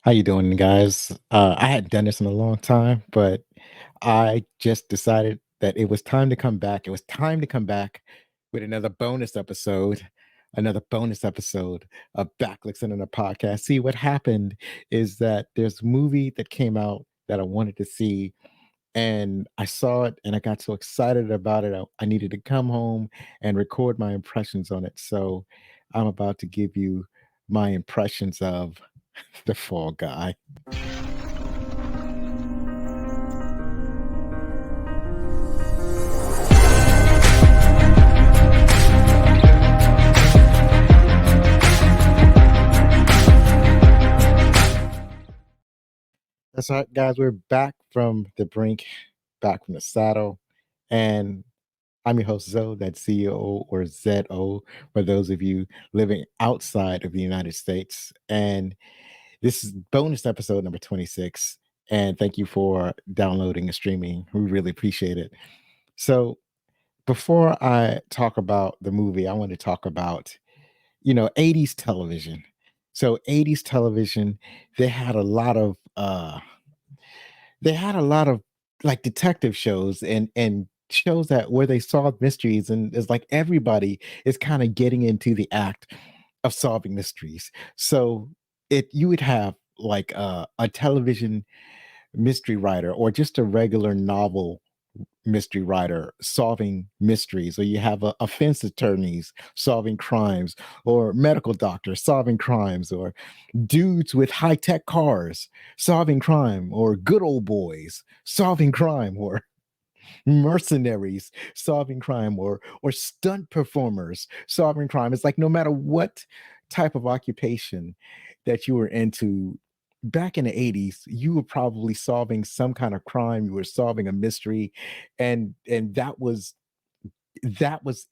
How you doing, guys? I hadn't done this in a long time, but I just decided that it was time to come back. It was time to come back with another bonus episode of Backlicks in a podcast. See, what happened is that there's a movie that came out that I wanted to see, and I saw it, and I got so excited about it. I needed to come home and record my impressions on it. So I'm about to give you my impressions of The Fall Guy. That's right, guys. We're back from the brink, back from the saddle. And I'm your host, Zoe, that's CEO or ZO for those of you living outside of the United States. And this is bonus episode number 26. And thank you for downloading and streaming. We really appreciate it. So, before I talk about the movie, I want to talk about, 80s television. So, 80s television, they had a lot of they had a lot of like detective shows and shows that where they solved mysteries, and it's like everybody is kind of getting into the act of solving mysteries. So it you would have like a television mystery writer or just a regular novel mystery writer solving mysteries, or you have offense attorneys solving crimes, or medical doctors solving crimes, or dudes with high-tech cars solving crime, or good old boys solving crime, or mercenaries solving crime, or stunt performers solving crime. It's like no matter what type of occupation that you were into back in the 80s, you were probably solving some kind of crime, you were solving a mystery, and that was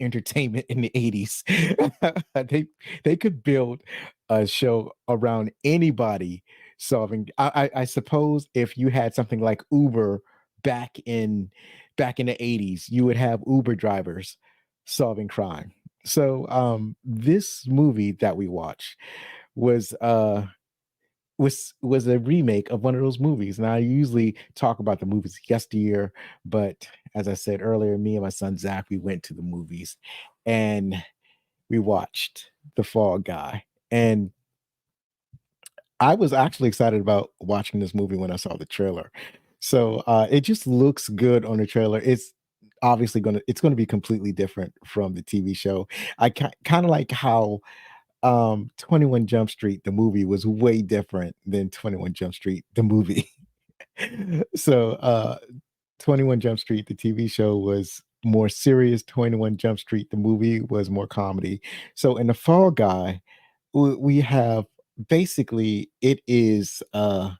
entertainment in the 80s. They could build a show around anybody solving. I suppose if you had something like Uber back in back in the 80s, you would have Uber drivers solving crime. So this movie that we watched was was a remake of one of those movies. And I usually talk about the movies yesteryear, but as I said earlier, me and my son Zach, we went to the movies and we watched The Fall Guy. And I was actually excited about watching this movie when I saw the trailer. So it just looks good on the trailer. It's obviously gonna be completely different from the TV show. I kind of like how 21 Jump Street, the movie, was way different than 21 Jump Street, the movie. So 21 Jump Street, the TV show, was more serious. 21 Jump Street, the movie, was more comedy. So in The Fall Guy, we have basically it is an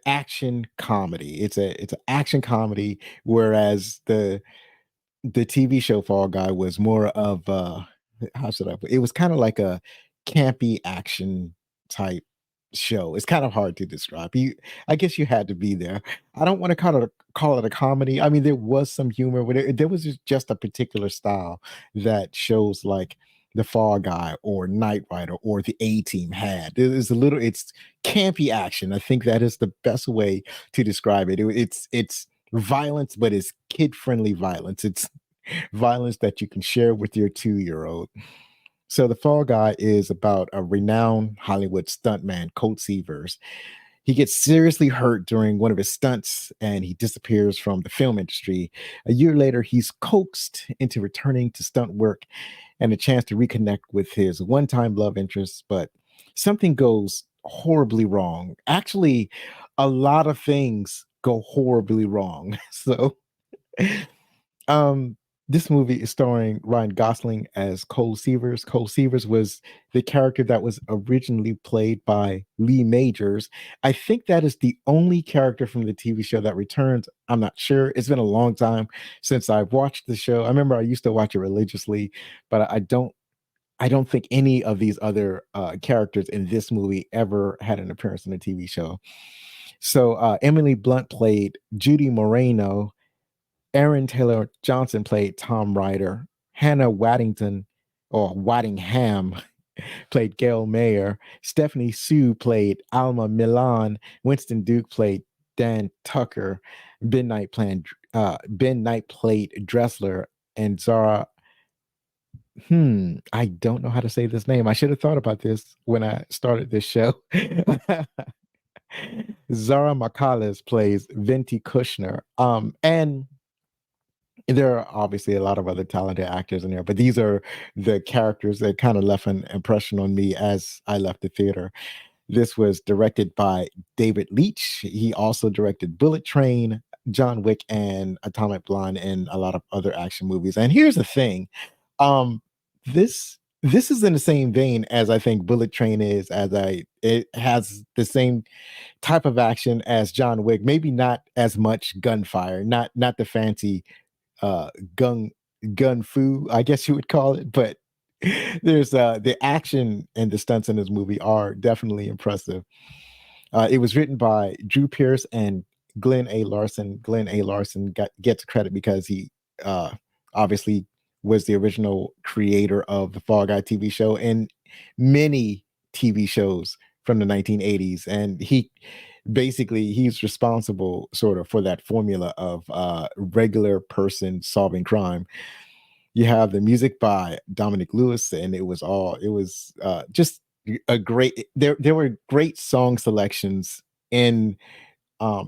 action comedy. It's an action comedy, whereas the TV show Fall Guy was more of how should I put it? It was kind of like a campy action type show. It's kind of hard to describe. I guess you had to be there. I don't want to call it a comedy. I mean, there was some humor, but there was just a particular style that shows like the Fall Guy or Knight Rider or the A Team had. It's campy action. I think that is the best way to describe it. It's violence, but it's kid friendly violence. It's violence that you can share with your 2-year-old. So the Fall Guy is about a renowned Hollywood stuntman, Colt Seavers. He gets seriously hurt during one of his stunts and he disappears from the film industry. A year later, he's coaxed into returning to stunt work and a chance to reconnect with his one time love interest, but something goes horribly wrong. Actually, a lot of things go horribly wrong. So um, this movie is starring Ryan Gosling as Cole Seavers. Cole Seavers was the character that was originally played by Lee Majors. I think that is the only character from the TV show that returns. I'm not sure. It's been a long time since I've watched the show. I remember I used to watch it religiously, but I don't think any of these other characters in this movie ever had an appearance in the TV show. So Emily Blunt played Judy Moreno. Aaron Taylor Johnson played Tom Ryder. Hannah Waddington or Waddingham played Gail Mayer. Stephanie Sue played Alma Milan. Winston Duke played Dan Tucker. Ben Knight played Dressler, and Zara. I don't know how to say this name. I should have thought about this when I started this show. Zara Markales plays Venti Kushner. And there are obviously a lot of other talented actors in there, but these are the characters that kind of left an impression on me as I left the theater. This was directed by David Leitch. He also directed Bullet Train, John Wick, and Atomic Blonde, and a lot of other action movies. And here's the thing, um, this is in the same vein as I think Bullet Train is, as I it has the same type of action as John Wick, maybe not as much gunfire, not the fancy uh gun gun fu, I guess you would call it, but there's the action and the stunts in this movie are definitely impressive. It was written by Drew Pierce and Glenn A. Larson. Glenn A. Larson gets credit because he uh, obviously was the original creator of the Fall Guy TV show and many TV shows from the 1980s. And he's responsible sort of for that formula of regular person solving crime. You have the music by Dominic Lewis, and it was just a great. There were great song selections in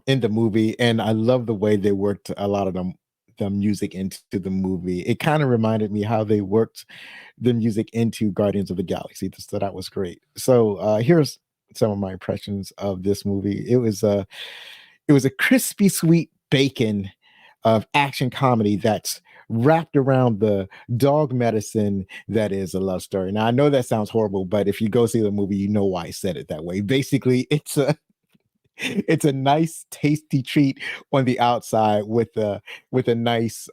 in the movie, and I love the way they worked a lot of the music into the movie. It kind of reminded me how they worked the music into Guardians of the Galaxy, so that was great. So here's some of my impressions of this movie. It was a crispy sweet bacon of action comedy that's wrapped around the dog medicine that is a love story. Now I know that sounds horrible, but if you go see the movie, you know why I said it that way. Basically, it's a nice, tasty treat on the outside with a nice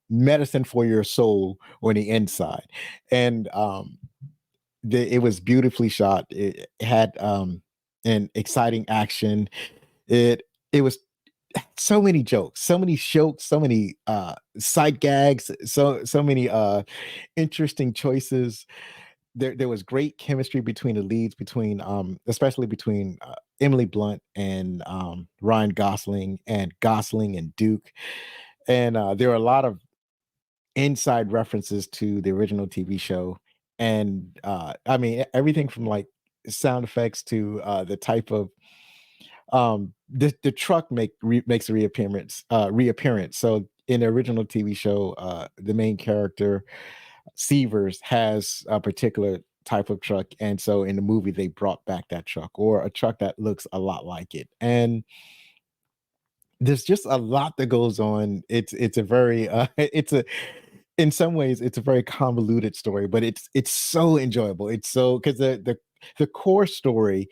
medicine for your soul on the inside. And it was beautifully shot. It had an exciting action. It was so many jokes, so many sight gags, so many interesting choices. There was great chemistry between the leads, between especially between Emily Blunt and Ryan Gosling and Duke. And there are a lot of inside references to the original TV show. And I mean everything from like sound effects to the type of the truck makes a reappearance. So in the original TV show, the main character Severs has a particular type of truck, and so in the movie they brought back that truck or a truck that looks a lot like it. And there's just a lot that goes on. It's a very it's a in some ways it's a very convoluted story, but it's so enjoyable. It's so because the core story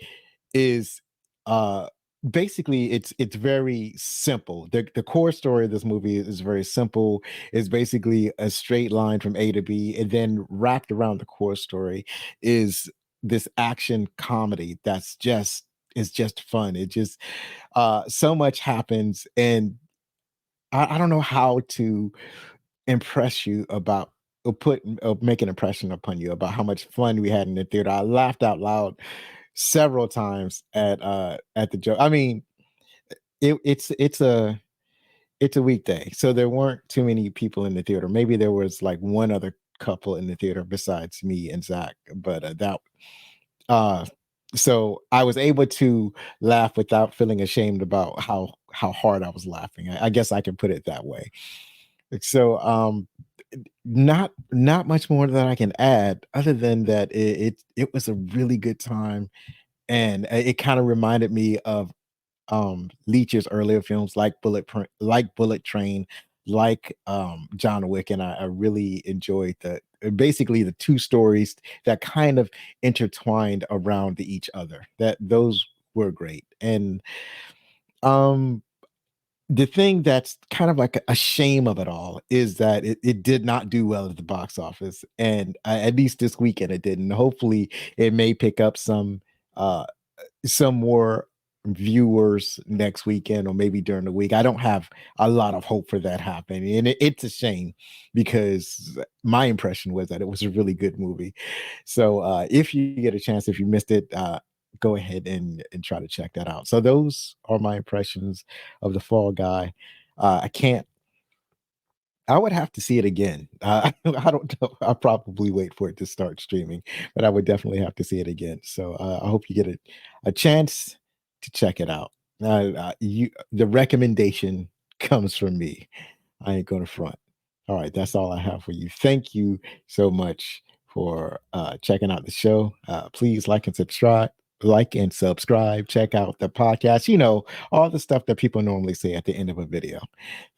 is uh basically it's very simple. The core story of this movie is very simple. It's basically a straight line from A to B, and then wrapped around the core story is this action comedy that's just is just fun. It just so much happens, and I don't know how to impress you about or make an impression upon you about how much fun we had in the theater. I laughed out loud several times at the joke. I mean, it's it's a weekday, so there weren't too many people in the theater. Maybe there was like one other couple in the theater besides me and Zach, but that uh so I was able to laugh without feeling ashamed about how hard I was laughing. I guess I can put it that way. So not much more that I can add other than that it was a really good time, and it kind of reminded me of Leach's earlier films like Bullet Train, like John Wick, and I really enjoyed basically the two stories that kind of intertwined around each other. That those were great. And um the thing that's kind of like a shame of it all is that it did not do well at the box office, and at least this weekend it didn't. Hopefully it may pick up some more viewers next weekend or maybe during the week. I don't have a lot of hope for that happening. And it's a shame because my impression was that it was a really good movie. So if you get a chance, if you missed it, go ahead and try to check that out. So those are my impressions of the Fall Guy. I can't I would have to see it again. I don't know. I'll probably wait for it to start streaming, but I would definitely have to see it again. So I hope you get a chance to check it out. The recommendation comes from me. I ain't gonna front. All right, that's all I have for you. Thank you so much for checking out the show. Please like and subscribe. Check out the podcast. All the stuff that people normally say at the end of a video.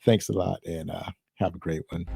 Thanks a lot, and have a great one.